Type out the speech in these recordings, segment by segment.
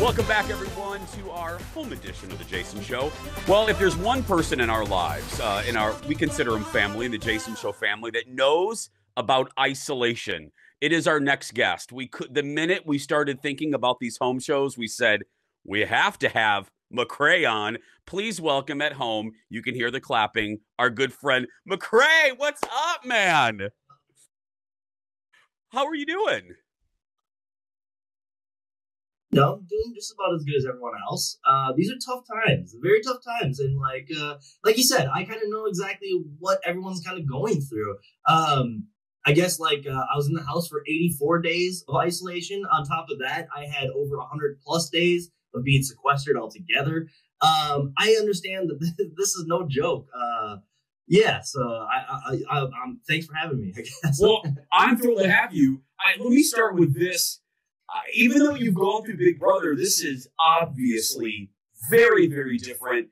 Welcome back, everyone, to our home edition of The Jason Show. Well, if there's one person in our lives, we consider him family, in the Jason Show family, that knows about isolation, it is our next guest. The minute we started thinking about these home shows, we said, we have to have McCrae on. Please welcome at home. You can hear the clapping. Our good friend, McCrae. What's up, man? How are you doing? No, I'm doing just about as good as everyone else. These are tough times, very tough times, and like you said, I kind of know exactly what everyone's kind of going through. I guess I was in the house for 84 days of isolation. On top of that, I had over 100 plus days of being sequestered altogether. I understand that this is no joke. Yeah, so I'm thanks for having me, I guess. Well, I'm thrilled to have you. Let me start with this. Even though you've gone through Big Brother, this is obviously very, very different.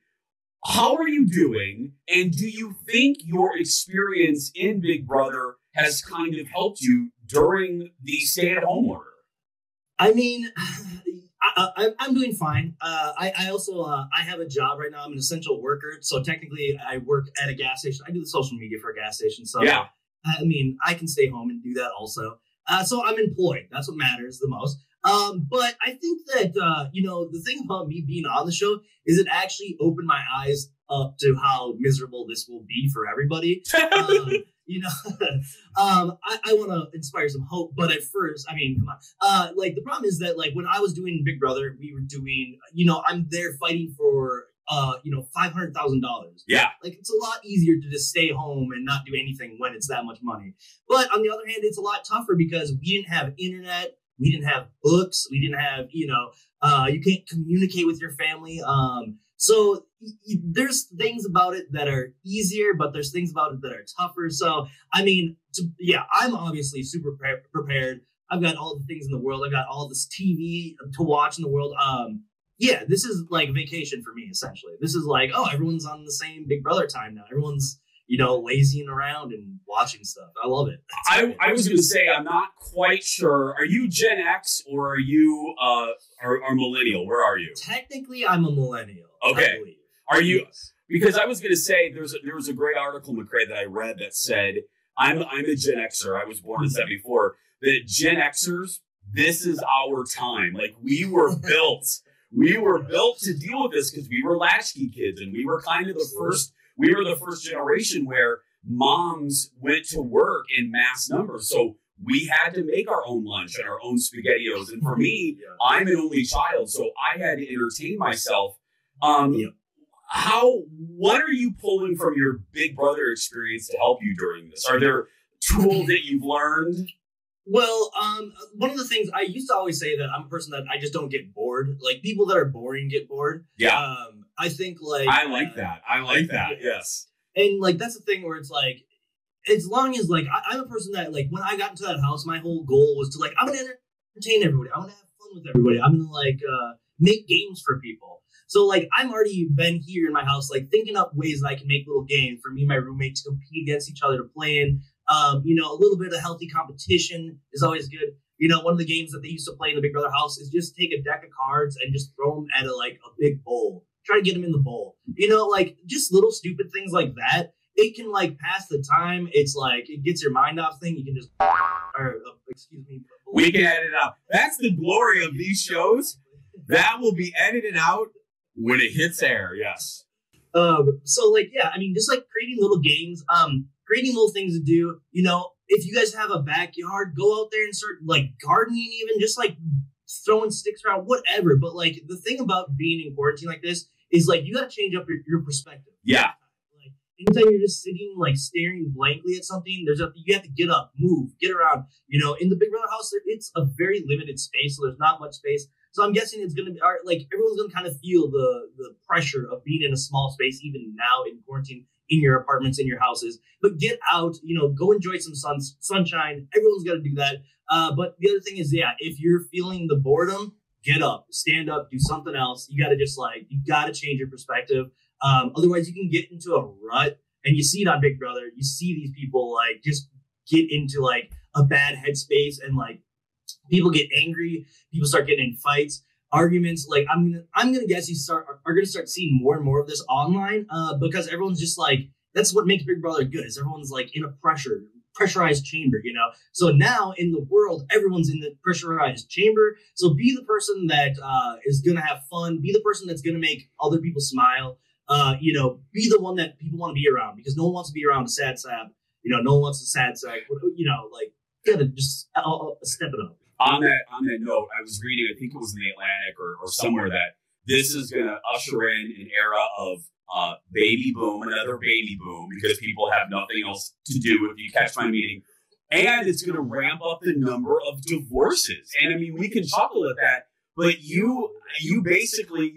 How are you doing? And do you think your experience in Big Brother has kind of helped you during the stay-at-home order? I mean, I'm doing fine. I also I have a job right now. I'm an essential worker, so technically I work at a gas station. I do the social media for a gas station, so yeah. I mean, I can stay home and do that also. So I'm employed. That's what matters the most. But I think that, the thing about me being on the show is it actually opened my eyes up to how miserable this will be for everybody. I want to inspire some hope. But at first, I mean, come on. The problem is that, when I was doing Big Brother, we were doing, I'm there fighting for $500,000. Yeah. It's a lot easier to just stay home and not do anything when it's that much money. But on the other hand, it's a lot tougher because we didn't have internet. We didn't have books. We didn't have, you can't communicate with your family. So there's things about it that are easier, but there's things about it that are tougher. So, I mean, I'm obviously super prepared. I've got all the things in the world. I've got all this TV to watch in the world. Yeah, this is like vacation for me, essentially. This is like, everyone's on the same Big Brother time now. Everyone's, lazying around and watching stuff. I love it. I was going to say, I'm not quite sure. Are you Gen X or are you are millennial? Where are you? Technically, I'm a millennial. Okay. I believe. Are you? Because I was going to say, there was a great article, McCrae, that I read that said, I'm a Gen Xer. I was born in 74. That Gen Xers, this is our time. We were built. We were built to deal with this because we were latchkey kids and we were kind of the first generation where moms went to work in mass numbers. So we had to make our own lunch and our own SpaghettiOs. And for me, I'm an only child, so I had to entertain myself. What are you pulling from your Big Brother experience to help you during this? Are there tools that you've learned? Well, one of the things I used to always say that I'm a person that I just don't get bored. People that are boring get bored. Yeah. I think I like that. I like that. Yes. And that's the thing where it's as long as I'm a person that when I got into that house, my whole goal was to I'm gonna entertain everybody. I'm gonna have fun with everybody. I'm gonna make games for people. So I'm already been here in my house, thinking up ways that I can make little games for me and my roommate to compete against each other, to play in. A little bit of healthy competition is always good. One of the games that they used to play in the Big Brother house is just take a deck of cards and just throw them at a big bowl. Try to get them in the bowl. Just little stupid things like that. It can pass the time. It's it gets your mind off thing. You can just, excuse me. We can edit it out. That's the glory of these shows. That will be edited out when it hits air. Yes. So just creating little games, creating little things to do, if you guys have a backyard, go out there and start gardening, even just throwing sticks around, whatever. But the thing about being in quarantine like this is you got to change up your perspective. Yeah. Anytime you're just sitting staring blankly at something, you have to get up, move, get around. In the Big Brother house, it's a very limited space, so there's not much space. So I'm guessing it's going to be everyone's going to kind of feel the pressure of being in a small space, even now in quarantine, in your apartments, in your houses. But get out, go enjoy some sunshine. Everyone's got to do that. But the other thing is, if you're feeling the boredom, get up, stand up, do something else. You got to just you got to change your perspective. Otherwise, you can get into a rut, and you see it on Big Brother. You see these people just get into a bad headspace, and people get angry. People start getting in fights. arguments. Like I'm gonna guess are gonna start seeing more and more of this online because everyone's just like, that's what makes Big Brother good, is everyone's like in a pressurized chamber, you know. So now in the world, everyone's in the pressurized chamber. So be the person that is gonna have fun, be the person that's gonna make other people smile. You know, be the one that people want to be around, because no one wants to be around a sad sap. You know, no one wants a sad sack. You know, like, gotta just step it up. On that note, I was reading, I think it was in the Atlantic or somewhere, that this is going to usher in an era of baby boom, another baby boom, because people have nothing else to do, if you catch my meaning. And it's going to ramp up the number of divorces. And I mean, we can chuckle at that, but you basically,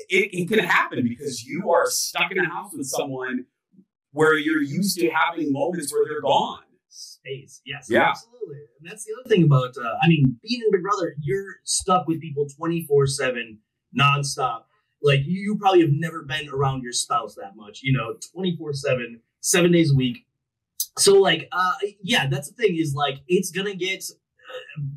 it can happen because you are stuck in a house with someone where you're used to having moments where they're gone. Space, yes, yeah, absolutely. And that's the other thing about, I mean, being in Big Brother, you're stuck with people 24/7, nonstop. Like, you probably have never been around your spouse that much, you know, 24/7, 7 days a week. So, like, yeah, that's the thing, is like, it's gonna get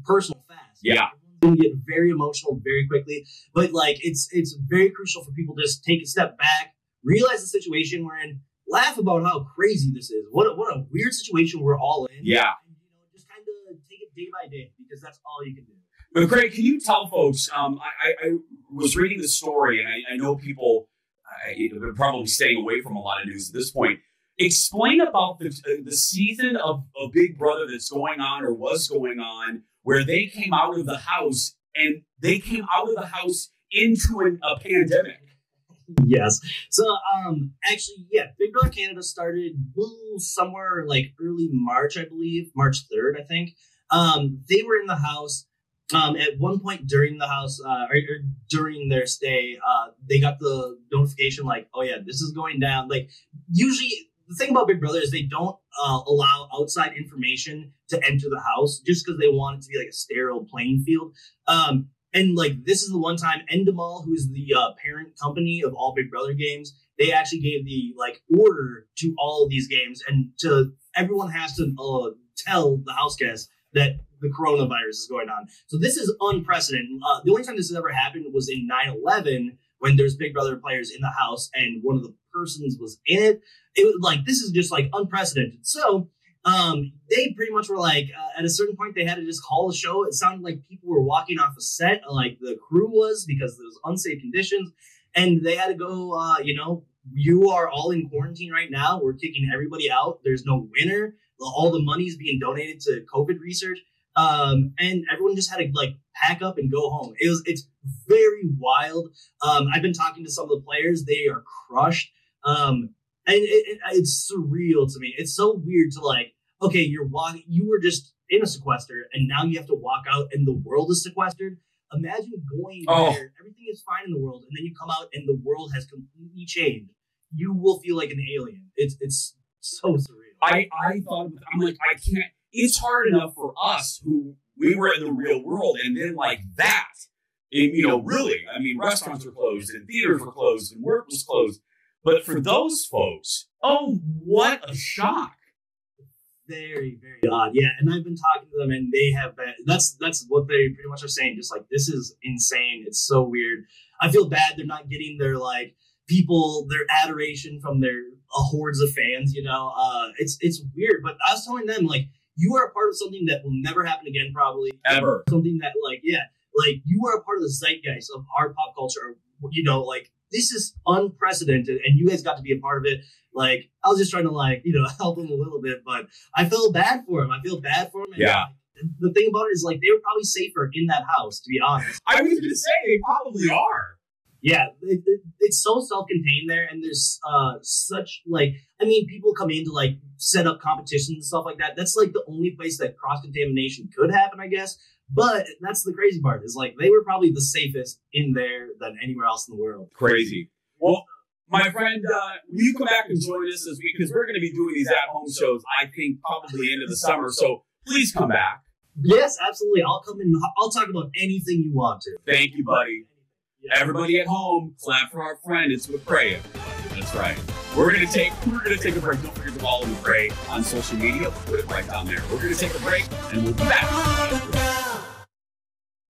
personal fast. Yeah. It's gonna get very emotional very quickly. But like, it's very crucial for people to just take a step back, realize the situation we're in, laugh about how crazy this is. What a weird situation we're all in. Yeah. And, you know, just kind of take it day by day, because that's all you can do. McCrae, can you tell folks, I was reading the story, and I know people are probably staying away from a lot of news at this point. Explain about the season of Big Brother that's going on, or was going on, where they came out of the house, and they came out of the house into a pandemic. Yes. So, actually, yeah, Big Brother Canada started somewhere like early March, I believe, March 3rd, I think. They were in the house. At one point during the house, or during their stay, they got the notification like, oh yeah, this is going down. Like, usually the thing about Big Brother is they don't allow outside information to enter the house, just because they want it to be like a sterile playing field. And like, this is the one time Endemol, who's the parent company of all Big Brother games, they actually gave the like order to all of these games, and to everyone has to tell the house guests that the coronavirus is going on. So this is unprecedented. The only time this has ever happened was in 9/11, when there's Big Brother players in the house and one of the persons was in it. It was like, this is just like unprecedented. So they pretty much were like, at a certain point, they had to just call the show. It sounded like people were walking off a set, like the crew was, because there was unsafe conditions. And they had to go, you know, you are all in quarantine right now. We're kicking everybody out. There's no winner. All the money is being donated to COVID research. And everyone just had to like pack up and go home. It's very wild. I've been talking to some of the players. They are crushed. And it's surreal to me. It's so weird to like, okay, you were just in a sequester, and now you have to walk out and the world is sequestered. Imagine going there, everything is fine in the world, and then you come out and the world has completely changed. You will feel like an alien. It's so surreal. I thought, I'm like, I can't, it's hard enough for us who we were in the real world, and then like that, and, you know, really, I mean, restaurants were closed and theaters were closed and work was closed. But for those folks, oh, what a shock. Very, very odd. Yeah, and I've been talking to them, and they have been, that's what they pretty much are saying. Just like, this is insane. It's so weird. I feel bad they're not getting their like people, their adoration from their hordes of fans, you know. It's weird. But I was telling them, like, you are a part of something that will never happen again, probably. Ever. Something that, like, yeah, like, you are a part of the zeitgeist of our pop culture, you know, like, this is unprecedented, and you guys got to be a part of it. Like, I was just trying to, like, you know, help them a little bit, but I feel bad for him. And yeah. The thing about it is, like, they were probably safer in that house, to be honest. I was going to say, they probably are. Yeah, it's so self-contained there, and there's such, like, I mean, people come in to, like, set up competitions and stuff like that. That's, like, the only place that cross-contamination could happen, I guess. But that's the crazy part, is like, they were probably the safest in there than anywhere else in the world. Crazy. Well, my friend, will you come back and join us this week? Because we're going to be doing these at-home shows, I think, probably into the summer. So please come back. Yes, absolutely. I'll come in. I'll talk about anything you want to. Thank you, buddy. Yeah. Everybody at home, clap for our friend. It's McCrae. That's right. We're gonna take a break. Don't forget to follow McCrae on social media. We'll put it right down there. We're gonna take a break, and we'll be back.